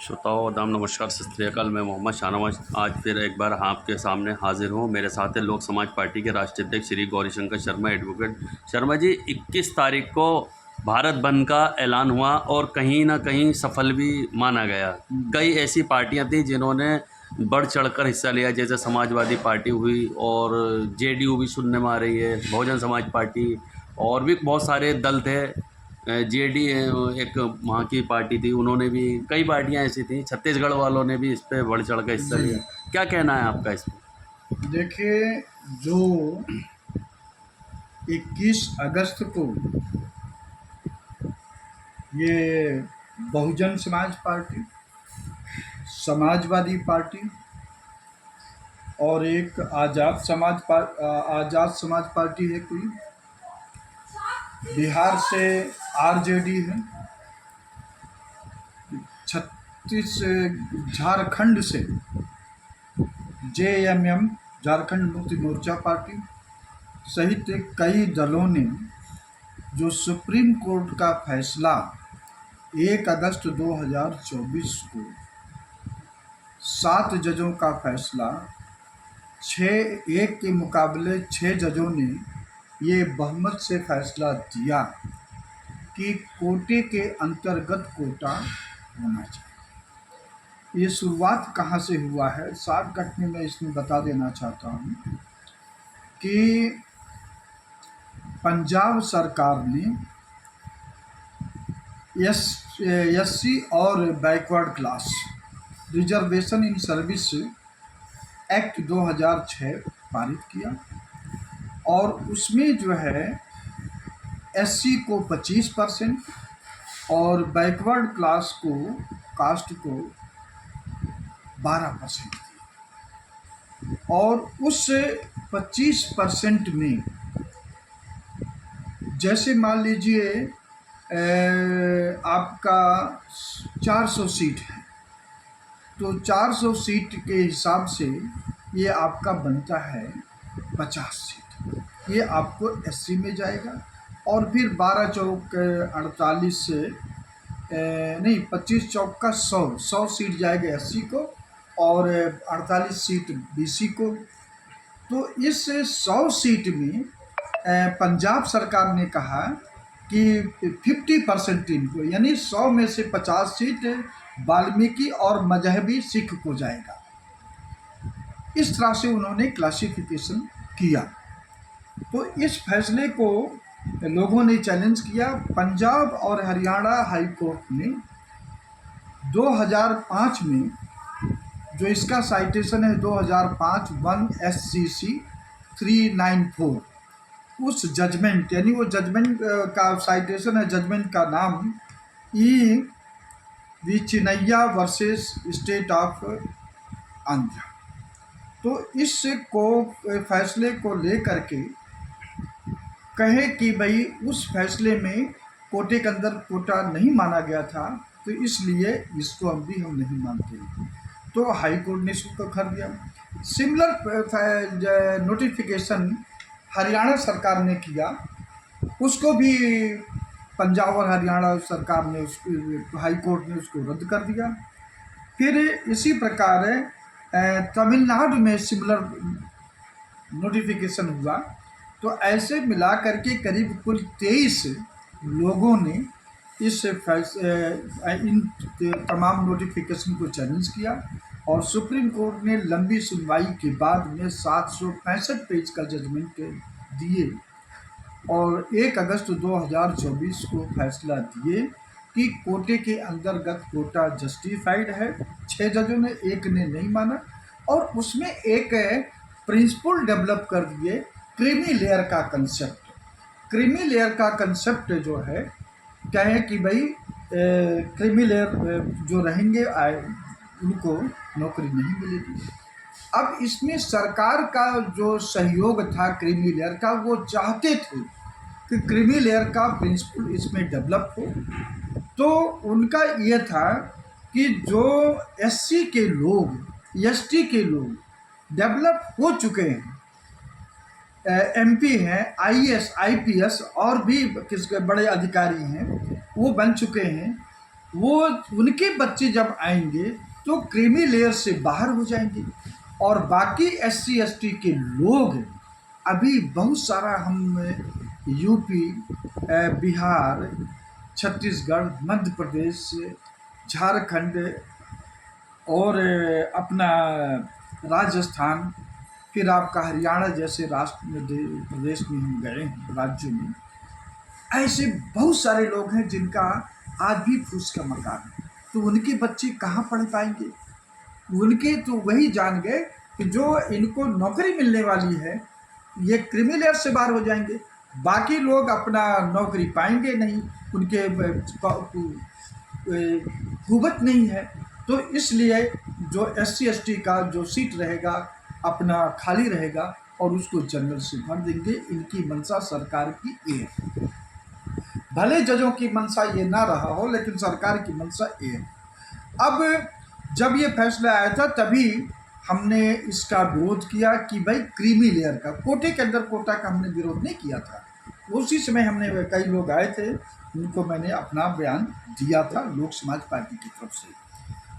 श्रोताओं दाम नमस्कार, सत श्री अकाल। मैं मोहम्मद शाहनवाज आज फिर एक बार आपके सामने हाजिर हूँ। मेरे साथ है लोक समाज पार्टी के राष्ट्रीय अध्यक्ष श्री गौरीशंकर शर्मा एडवोकेट। शर्मा जी, 21 तारीख को भारत बंद का ऐलान हुआ और कहीं ना कहीं सफल भी माना गया। कई ऐसी पार्टियां थी जिन्होंने बढ़ चढ़कर हिस्सा लिया, जैसे समाजवादी पार्टी हुई और जेडीयू भी सुनने में आ रही है, बहुजन समाज पार्टी, और भी बहुत सारे दल थे। जेडी एक वहाँ की पार्टी थी, उन्होंने भी, कई पार्टियां ऐसी थी, छत्तीसगढ़ वालों ने भी इस पे बढ़ चढ़ कर हिस्सा जी लिया। क्या कहना है आपका इस पे? देखिए, जो 21 अगस्त को ये बहुजन समाज पार्टी, समाजवादी पार्टी और एक आज़ाद समाज पार्टी है कोई, बिहार से आरजेडी है, छत्तीस झारखंड से जेएमएम झारखंड मुक्ति मोर्चा पार्टी सहित कई दलों ने जो सुप्रीम कोर्ट का फैसला 1 अगस्त 2024 को 7 जजों का फैसला 6-1 के मुकाबले 6 जजों ने ये बहुमत से फैसला दिया कि कोटे के अंतर्गत कोटा होना चाहिए। ये शुरुआत कहाँ से हुआ है, शॉर्टकट में मैं इसमें बता देना चाहता हूँ कि पंजाब सरकार ने एससी और backward class reservation in service act 2006 पारित किया और उसमें जो है एससी को 25% और बैकवर्ड क्लास को, कास्ट को 12% और उस 25% में जैसे मान लीजिए आपका 400 सीट है तो 400 सीट के हिसाब से ये आपका बनता है 50 सीट। ये आपको एससी में जाएगा और फिर 12 चौक 48 से नहीं 25 चौक का 100 सीट जाएगा एससी को और 48 सीट बीसी को। तो इस 100 सीट में पंजाब सरकार ने कहा कि 50% इनको, यानी 100 में से 50 सीट वाल्मीकि और मजहबी सिख को जाएगा। इस तरह से उन्होंने क्लासिफिकेशन किया। तो इस फैसले को लोगों ने चैलेंज किया। पंजाब और हरियाणा हाई कोर्ट ने 2005 में, जो इसका साइटेशन है 2005 1 SCC 394, उस जजमेंट, यानी वो जजमेंट का साइटेशन है, जजमेंट का नाम ई विचिनैया वर्सेस स्टेट ऑफ आंध्र। तो इस को फैसले को लेकर के कहे कि भाई उस फैसले में कोटे के अंदर कोटा नहीं माना गया था, तो इसलिए इसको हम नहीं मानते। तो हाई कोर्ट ने इसको कर दिया। सिमिलर नोटिफिकेशन हरियाणा सरकार ने किया, उसको भी पंजाब और हरियाणा सरकार ने, उसको हाई कोर्ट ने उसको रद्द कर दिया। फिर इसी प्रकार तमिलनाडु में सिमिलर नोटिफिकेशन हुआ। तो ऐसे मिला करके करीब कुल 23 लोगों ने इन तमाम नोटिफिकेशन को चैलेंज किया और सुप्रीम कोर्ट ने लंबी सुनवाई के बाद में 765 पेज का जजमेंट दिए और 1 अगस्त 2024 को फैसला दिए कि कोटे के अंतर्गत कोटा जस्टिफाइड है। 6 जजों ने, एक ने नहीं माना और उसमें एक प्रिंसिपल डेवलप कर दिए, क्रीमी लेयर का कंसेप्ट। क्रीमी लेयर का कंसेप्ट जो है, क्या है कि भाई क्रीमी लेयर जो रहेंगे उनको नौकरी नहीं मिलेगी। अब इसमें सरकार का जो सहयोग था क्रीमी लेयर का, वो चाहते थे कि क्रीमी लेयर का प्रिंसिपल इसमें डेवलप हो। तो उनका ये था कि जो एससी के लोग, एसटी के लोग डेवलप हो चुके हैं, एमपी हैं, आईएएस आईपीएस और भी किसके बड़े अधिकारी हैं, वो बन चुके हैं, वो उनके बच्चे जब आएंगे तो क्रीमी लेयर से बाहर हो जाएंगे, और बाकी SC ST के लोग अभी बहुत सारा हम यूपी, बिहार, छत्तीसगढ़, मध्य प्रदेश, झारखंड और अपना राजस्थान, फिर आपका हरियाणा जैसे राष्ट्र में प्रदेश में हम गए हैं, राज्यों में ऐसे बहुत सारे लोग हैं जिनका आज भी फूस का मकान है। तो उनके बच्चे कहाँ पढ़ पाएंगे? उनके तो वही जान गए कि जो इनको नौकरी मिलने वाली है ये क्रीमी लेयर से बाहर हो जाएंगे, बाकी लोग अपना नौकरी पाएंगे नहीं, उनके कुवत नहीं है। तो इसलिए जो SC ST का जो सीट रहेगा अपना खाली रहेगा और उसको जनरल से भर देंगे। इनकी मंशा सरकार की ये है। भले जजों की मंशा ये ना रहा हो, लेकिन सरकार की मंशा ये है। अब जब ये फैसला आया था तभी हमने इसका विरोध किया कि भाई क्रीमी लेयर का, कोटे के अंदर कोटा का हमने विरोध नहीं किया था। उसी समय हमने कई लोग आए थे, उनको मैंने अपना बयान दिया था लोक समाज पार्टी की तरफ से।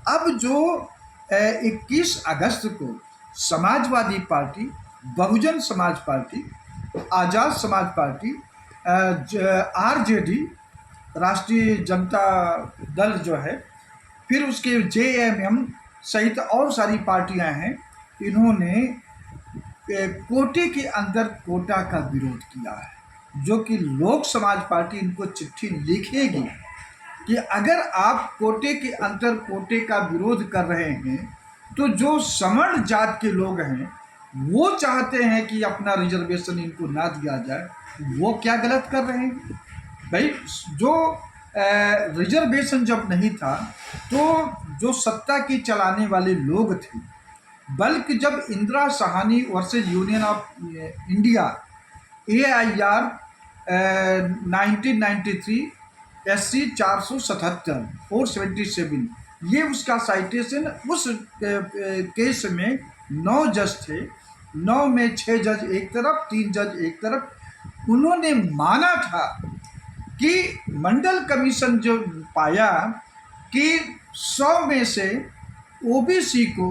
अब जो 21 अगस्त को समाजवादी पार्टी, बहुजन समाज पार्टी, आज़ाद समाज पार्टी, RJD राष्ट्रीय जनता दल जो है, फिर उसके JMM सहित और सारी पार्टियां हैं, इन्होंने कोटे के अंदर कोटा का विरोध किया है, जो कि लोक समाज पार्टी इनको चिट्ठी लिखेगी कि अगर आप कोटे के अंदर कोटे का विरोध कर रहे हैं तो जो सवर्ण जात के लोग हैं वो चाहते हैं कि अपना रिजर्वेशन इनको ना दिया जाए, वो क्या गलत कर रहे हैं भाई? जो रिजर्वेशन जब नहीं था तो जो सत्ता की चलाने वाले लोग थे, बल्कि जब Indira Sahni versus union of India AIR 1993 SC 477 477 ये उसका साइटेशन, उस केस में 9 जज थे, 9 में 6 जज एक तरफ, 3 जज एक तरफ। उन्होंने माना था कि मंडल कमीशन जो पाया कि 100 में से OBC को,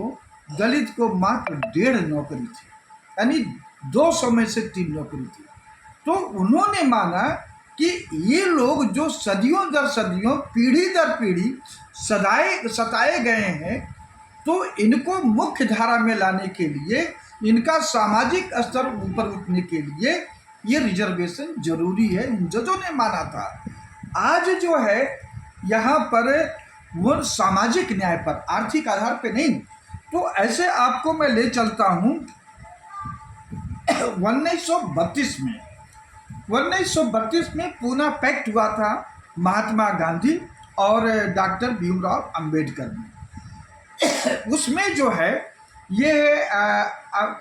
दलित को मात्र 1.5 नौकरी थी, यानी 200 में से 3 नौकरी थी। तो उन्होंने माना कि ये लोग जो सदियों दर सदियों, पीढ़ी दर पीढ़ी सताए गए हैं, तो इनको मुख्य धारा में लाने के लिए, इनका सामाजिक स्तर ऊपर उठने के लिए ये रिजर्वेशन जरूरी है, इन जजों ने माना था। आज जो है यहाँ पर वो सामाजिक न्याय पर, आर्थिक आधार पे नहीं। तो ऐसे आपको मैं ले चलता हूँ 1932 में पूना पैक्ट हुआ था महात्मा गांधी और डॉक्टर भीमराव अंबेडकर में। उसमें जो है ये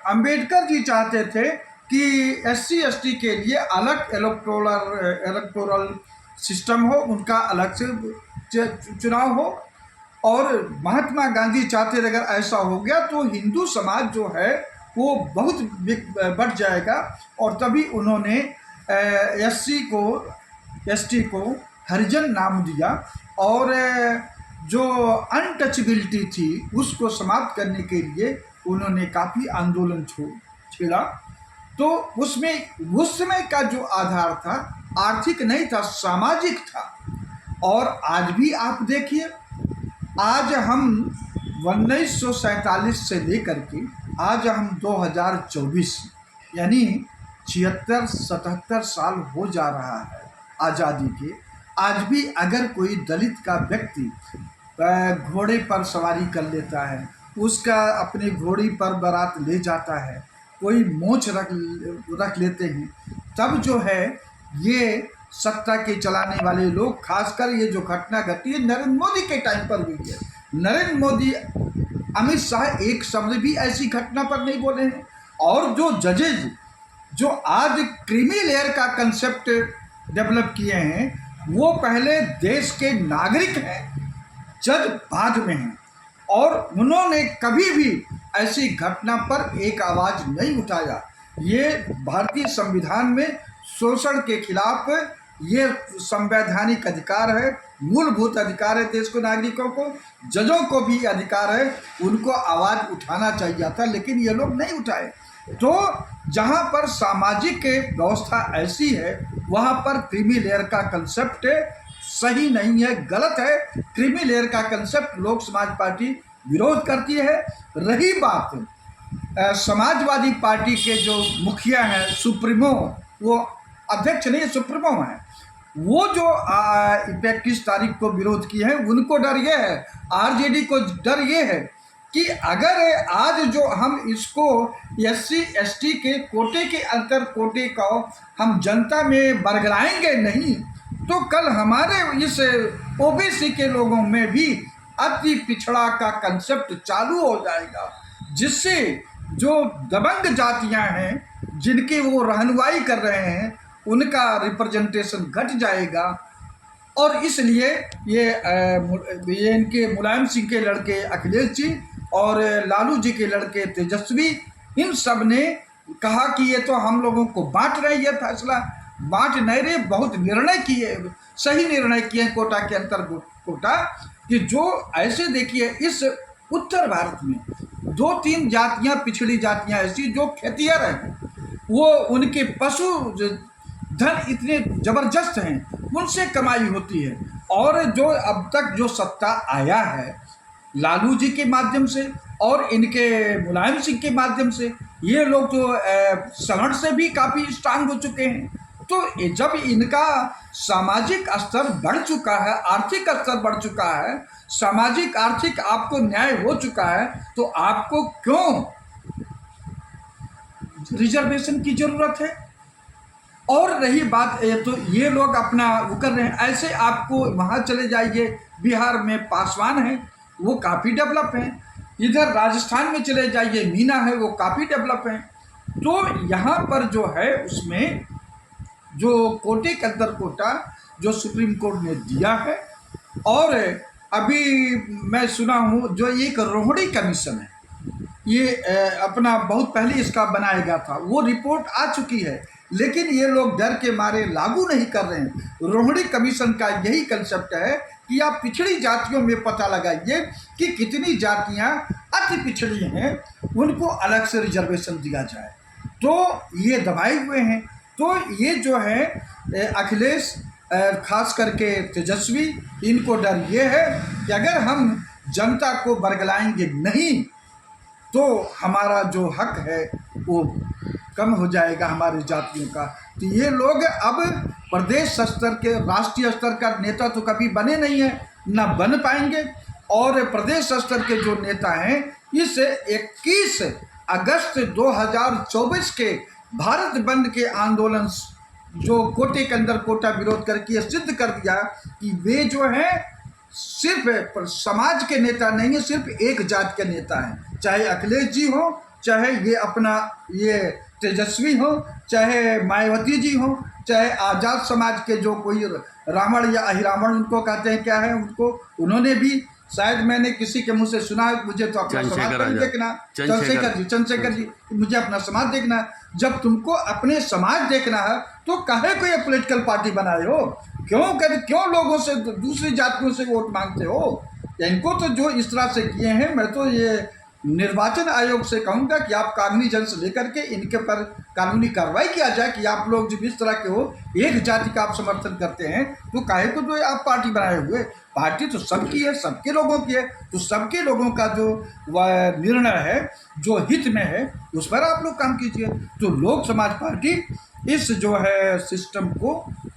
अंबेडकर जी चाहते थे कि SC ST के लिए अलग इलेक्टोरल सिस्टम हो, उनका अलग से चुनाव हो, और महात्मा गांधी चाहते थे अगर ऐसा हो गया तो हिंदू समाज जो है वो बहुत बढ़ जाएगा, और तभी उन्होंने SC को ST को हरिजन नाम दिया, और जो अनटचबिलिटी थी उसको समाप्त करने के लिए उन्होंने काफ़ी आंदोलन छेड़ा। तो उसमें उस समय का जो आधार था आर्थिक नहीं था, सामाजिक था। और आज भी आप देखिए, आज हम 1947 से लेकर के आज हम 2024 यानी 76-77 साल हो जा रहा है आज़ादी के। आज भी अगर कोई दलित का व्यक्ति घोड़े पर सवारी कर लेता है, उसका अपने घोड़ी पर बारात ले जाता है, कोई मोछ रख लेते हैं, तब जो है ये सत्ता के चलाने वाले लोग, खासकर ये जो घटना घटी है नरेंद्र मोदी के टाइम पर हुई है। नरेंद्र मोदी, अमित शाह एक शब्द भी ऐसी घटना पर नहीं बोले हैं। और जो जजेज जो आज क्रीमी लेयर का कंसेप्ट डेवलप किए हैं, वो पहले देश के नागरिक हैं, जज बाद में हैं, और उन्होंने कभी भी ऐसी घटना पर एक आवाज़ नहीं उठाया। ये भारतीय संविधान में शोषण के खिलाफ ये संवैधानिक अधिकार है, मूलभूत अधिकार है देश को, नागरिकों को, जजों को भी अधिकार है, उनको आवाज़ उठाना चाहिए था, लेकिन ये लोग नहीं उठाए। तो जहाँ पर सामाजिक व्यवस्था ऐसी है वहाँ पर क्रीमी लेयर का कंसेप्ट सही नहीं है, गलत है। क्रीमी लेयर का कंसेप्ट लोक समाज पार्टी विरोध करती है। रही बात समाजवादी पार्टी के जो मुखिया हैं, सुप्रीमो, वो अध्यक्ष नहीं सुप्रीमो हैं, वो जो 21 तारीख को विरोध किए हैं, उनको डर ये है, आरजेडी को डर ये है कि अगर आज जो हम इसको SC ST के कोटे के अंतर कोटे को हम जनता में बरगलाएंगे नहीं, तो कल हमारे इस OBC के लोगों में भी अति पिछड़ा का कंसेप्ट चालू हो जाएगा, जिससे जो दबंग जातियां हैं जिनकी वो रहनुमाई कर रहे हैं उनका रिप्रेजेंटेशन घट जाएगा। और इसलिए ये इनके मुलायम सिंह के लड़के अखिलेश जी और लालू जी के लड़के तेजस्वी, इन सब ने कहा कि ये तो हम लोगों को बांट रहे, ये फैसला बांट नहीं रहे, बहुत निर्णय किए, सही निर्णय किए कोटा के अंतर कोटा, कि जो ऐसे देखिए इस उत्तर भारत में 2-3 जातियां, पिछड़ी जातियां ऐसी जो खेतिहर हैं, वो उनके पशु धन इतने ज़बरदस्त हैं, उनसे कमाई होती है। और जो अब तक जो सत्ता आया है लालू जी के माध्यम से और इनके मुलायम सिंह के माध्यम से, ये लोग तो संगठन से भी काफ़ी स्ट्रांग हो चुके हैं। तो जब इनका सामाजिक स्तर बढ़ चुका है, आर्थिक स्तर बढ़ चुका है, सामाजिक आर्थिक आपको न्याय हो चुका है, तो आपको क्यों रिजर्वेशन की ज़रूरत है? और रही बात तो ये लोग अपना वो कर रहे हैं, ऐसे आपको वहाँ चले जाइए, बिहार में पासवान है, वो काफ़ी डेवलप हैं, इधर राजस्थान में चले जाइए, मीना है, वो काफ़ी डेवलप हैं। तो यहाँ पर जो है उसमें जो कोटे के अंदर कोटा जो सुप्रीम कोर्ट ने दिया है, और अभी मैं सुना हूँ जो एक रोहिणी कमीशन है, ये अपना बहुत पहले इसका बनाया गया था, वो रिपोर्ट आ चुकी है, लेकिन ये लोग डर के मारे लागू नहीं कर रहे हैं। रोहिणी कमीशन का यही कंसेप्ट है कि आप पिछड़ी जातियों में पता लगाइए कि कितनी जातियां अति पिछड़ी हैं, उनको अलग से रिजर्वेशन दिया जाए। तो ये दबाए हुए हैं। तो ये जो है अखिलेश, खास करके तेजस्वी, इनको डर ये है कि अगर हम जनता को बरगलाएंगे नहीं तो हमारा जो हक है वो कम हो जाएगा हमारी जातियों का। तो ये लोग अब प्रदेश स्तर के, राष्ट्रीय स्तर का नेता तो कभी बने नहीं हैं, ना बन पाएंगे। और प्रदेश स्तर के जो नेता हैं, इस 21 अगस्त 2024 के भारत बंद के आंदोलन जो कोटे के अंदर कोटा विरोध करके सिद्ध कर दिया कि वे जो है सिर्फ समाज के नेता नहीं है, सिर्फ एक जात के नेता हैं। चाहे अखिलेश जी हो, चाहे ये अपना ये तेजस्वी हो, चाहे मायावती जी हो, चाहे आज़ाद समाज के जो कोई रावण या अहिरावण उनको कहते हैं, क्या है उनको, उन्होंने भी शायद मैंने किसी के मुंह से सुना है, मुझे तो अपना समाज नहीं देखना, चंद्रशेखर जी, मुझे अपना समाज देखना है। जब तुमको अपने समाज देखना है तो काहे को ये पॉलिटिकल पार्टी बनाए हो? क्यों लोगों से, दूसरी जातियों से वोट मांगते हो? इनको तो जो इस तरह से किए हैं, मैं तो ये निर्वाचन आयोग से कहूँगा कि आप कानूनी जन से लेकर के इनके पर कानूनी कार्रवाई किया जाए कि आप लोग जब इस तरह के हो, एक जाति का आप समर्थन करते हैं, तो काहे को जो आप पार्टी बनाए हुए? पार्टी तो सबकी है, सबके लोगों की है, तो सबके लोगों का जो निर्णय है, जो हित में है, उस पर आप लोग काम कीजिए। तो लोक समाज पार्टी इस जो है सिस्टम को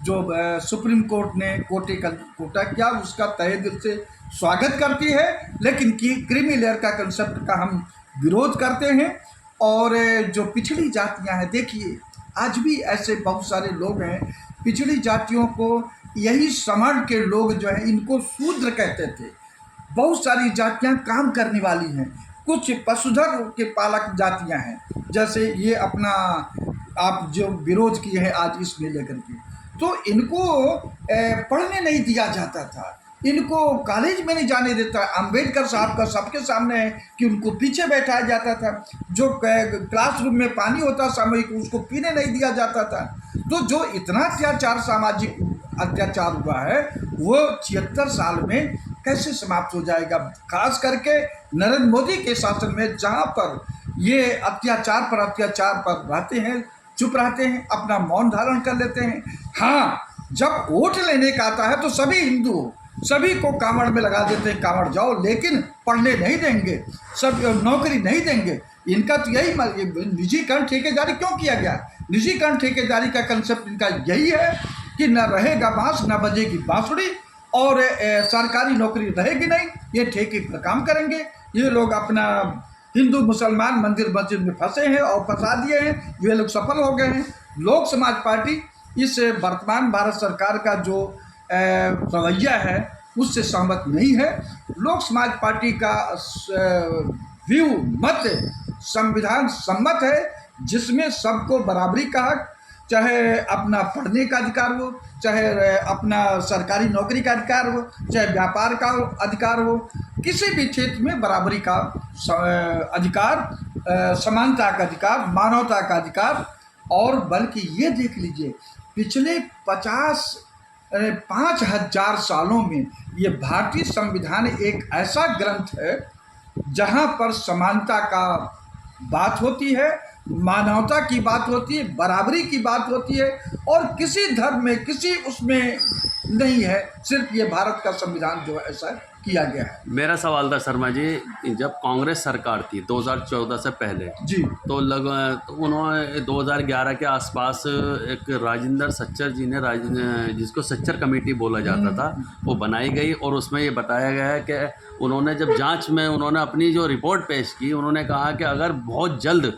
जो सुप्रीम कोर्ट ने कोटा किया, उसका तहे दिल से स्वागत करती है, लेकिन क्रीमी लेयर का कंसेप्ट का हम विरोध करते हैं। और जो पिछड़ी जातियां हैं, देखिए आज भी ऐसे बहुत सारे लोग हैं, पिछड़ी जातियों को यही समाज के लोग जो हैं इनको शूद्र कहते थे। बहुत सारी जातियां काम करने वाली हैं, कुछ पशुधन के पालक जातियां हैं, जैसे ये अपना आप जो विरोध किए हैं आज इसमें लेकर के, तो इनको पढ़ने नहीं दिया जाता था, इनको कॉलेज में नहीं जाने देता। अंबेडकर साहब का सबके सामने है कि उनको पीछे बैठाया जाता था, जो क्लासरूम में पानी होता सामूहिक उसको पीने नहीं दिया जाता था। तो जो इतना अत्याचार सामाजिक अत्याचार हुआ है वो 76 साल में कैसे समाप्त हो जाएगा। खास करके नरेंद्र मोदी के शासन में जहाँ पर ये अत्याचार पर रहते हैं, चुप रहते हैं, अपना मौन धारण कर लेते हैं। हाँ, जब वोट लेने का आता है तो सभी हिंदू सभी को कांवड़ में लगा देते हैं, कांवड़ जाओ, लेकिन पढ़ने नहीं देंगे, सब नौकरी नहीं देंगे। इनका तो यही निजीकरण ठेकेदारी क्यों किया गया? निजीकरण ठेकेदारी का कंसेप्ट इनका यही है कि न रहेगा बांस न बजेगी बांसुरी, और सरकारी नौकरी रहेगी नहीं, ये ठेके पर काम करेंगे। ये लोग अपना हिंदू मुसलमान मंदिर मस्जिद में फंसे हैं और फंसा दिए हैं, ये लोग सफल हो गए हैं। लोक समाज पार्टी इस वर्तमान भारत सरकार का जो रवैया है उससे सहमत नहीं है। लोक समाज पार्टी का व्यू मत संविधान सम्मत है, जिसमें सबको बराबरी का हक, चाहे अपना पढ़ने का अधिकार हो, चाहे अपना सरकारी नौकरी का अधिकार हो, चाहे व्यापार का अधिकार हो, किसी भी क्षेत्र में बराबरी का अधिकार, समानता का अधिकार, मानवता का अधिकार। और बल्कि ये देख लीजिए, पिछले 5,000 सालों में ये भारतीय संविधान एक ऐसा ग्रंथ है जहाँ पर समानता का बात होती है, मानवता की बात होती है, बराबरी की बात होती है, और किसी धर्म में किसी उसमें नहीं है। सिर्फ ये भारत का संविधान जो है ऐसा किया गया है। मेरा सवाल था शर्मा जी, जब कांग्रेस सरकार थी 2014 से पहले जी, तो उन्होंने 2011 के आसपास एक राजेंद्र सच्चर जी ने जिसको सच्चर कमेटी बोला जाता था, वो बनाई गई, और उसमें ये बताया गया है कि उन्होंने जब जांच में उन्होंने अपनी जो रिपोर्ट पेश की, उन्होंने कहा कि अगर बहुत जल्द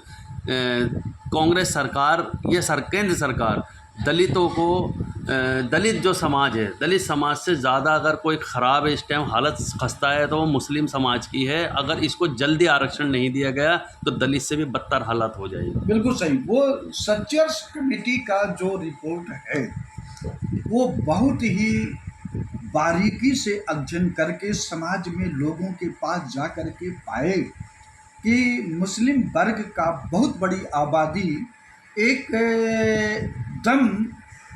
कांग्रेस सरकार, ये केंद्र सरकार दलितों को, दलित जो समाज है, दलित समाज से ज़्यादा अगर कोई ख़राब इस टाइम हालत खस्ता है तो वो मुस्लिम समाज की है। अगर इसको जल्दी आरक्षण नहीं दिया गया तो दलित से भी बदतर हालत हो जाएगी। बिल्कुल सही। वो सच्चर्स कमेटी का जो रिपोर्ट है वो बहुत ही बारीकी से अध्ययन करके समाज में लोगों के पास जा कर के पाए कि मुस्लिम वर्ग का बहुत बड़ी आबादी एक दम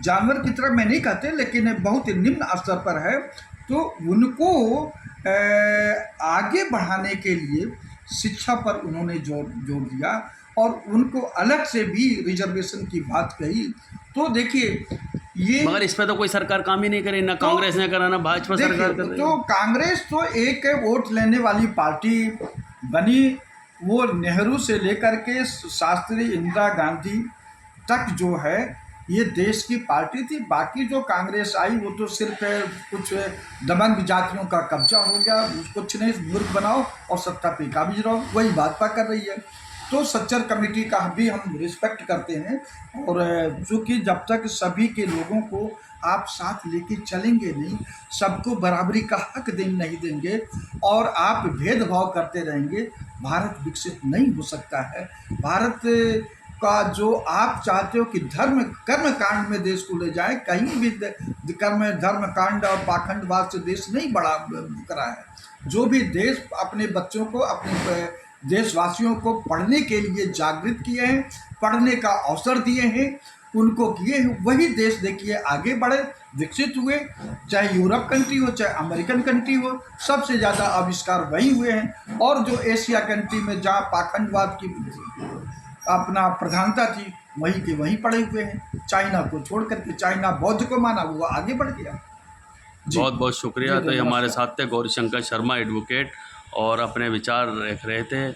जानवर की तरह मैं नहीं कहते, लेकिन बहुत निम्न स्तर पर है। तो उनको आगे बढ़ाने के लिए शिक्षा पर उन्होंने जोर दिया, और उनको अलग से भी रिजर्वेशन की बात कही। तो देखिए, ये मगर इस पर तो कोई सरकार काम ही नहीं करे, ना कांग्रेस ने करा, ना भाजपा सरकार कर रही है। तो कांग्रेस तो एक वोट लेने वाली पार्टी बनी, वो नेहरू से लेकर के शास्त्री इंदिरा गांधी तक जो है ये देश की पार्टी थी। बाकी जो कांग्रेस आई वो तो सिर्फ कुछ दबंग जातियों का कब्जा हो गया, कुछ नहीं, मुर्ख बनाओ और सत्ता पे काबिज रहो, वही भाजपा कर रही है। तो सच्चर कमेटी का भी हम रिस्पेक्ट करते हैं, और चूँकि जब तक सभी के लोगों को आप साथ लेके चलेंगे नहीं, सबको बराबरी का हक नहीं देंगे, और आप भेदभाव करते रहेंगे, भारत विकसित नहीं हो सकता है। भारत का जो आप चाहते हो कि कर्म कांड में देश को ले जाए, कहीं भी धर्म कांड और पाखंडवाद से देश नहीं बढ़ा करा है। जो भी देश अपने बच्चों को, अपने देशवासियों को पढ़ने के लिए जागृत किए हैं, पढ़ने का अवसर दिए हैं, उनको किए हैं, वही देश देखिए आगे बढ़े, विकसित हुए। चाहे यूरोप कंट्री हो, चाहे अमेरिकन कंट्री हो, सबसे ज़्यादा आविष्कार वही हुए हैं। और जो एशिया कंट्री में जहाँ पाखंडवाद की अपना प्रधानता थी, वहीं के वहीं पड़े हुए हैं। चाइना को छोड़ करके, चाइना बौद्ध को माना, वो आगे बढ़ गया। बहुत बहुत शुक्रिया। तो ये हमारे साथ थे गौरीशंकर शर्मा एडवोकेट, और अपने विचार रख रहे थे।